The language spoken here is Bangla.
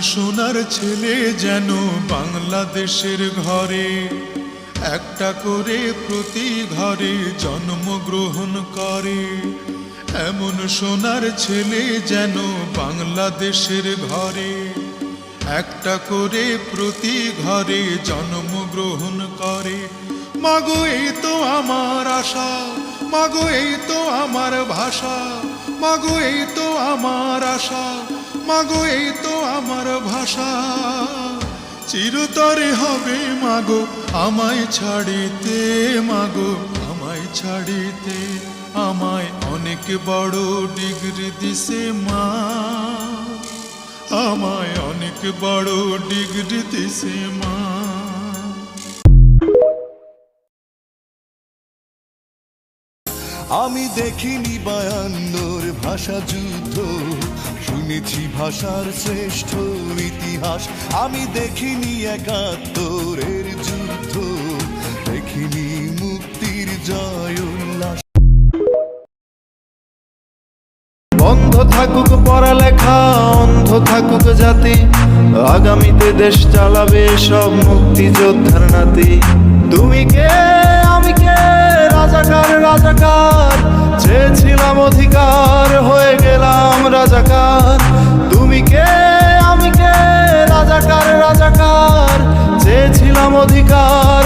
সোনার ছেলে যেন বাংলাদেশের ঘরে একটা করে প্রতি ঘরে জন্মগ্রহণ করে। এমন সোনার ছেলে যেন বাংলাদেশের ঘরে একটা করে প্রতি ঘরে জন্মগ্রহণ করে। মাগো এই তো আমার আশা, মাগো এই তো আমার ভাষা, মাগো এই তো আমার আশা, মাগো এই তো আমার ভাষা। চিরতরে হবে মাগো আমায় ছাড়িতে, মাগো আমায় ছাড়িতে। আমায় অনেক বড় ডিগ্রি দিছে মা, আমায় অনেক বড় ডিগ্রি দিছে মা। আমি দেখিনি 52 ভাষা যুদ্ধ, শুনেছি ভাষার শ্রেষ্ঠ ইতিহাস। আমি দেখিনি 71-এর যুদ্ধ, দেখিনি মুক্তির জয় উল্লাস। বন্ধ থাকুক পড়ালেখা, অন্ধ থাকুক জাতি, আগামীতে দেশ চালাবে সব মুক্তিযোদ্ধার নাতি। তুমি কে আমি কে, রাজাকার রাজাকার, চেয়েছিলাম অধিকার হয়ে গেলাম রাজাকার। তুমি কে আমি কে, রাজাকার রাজাকার, চেয়েছিলাম অধিকার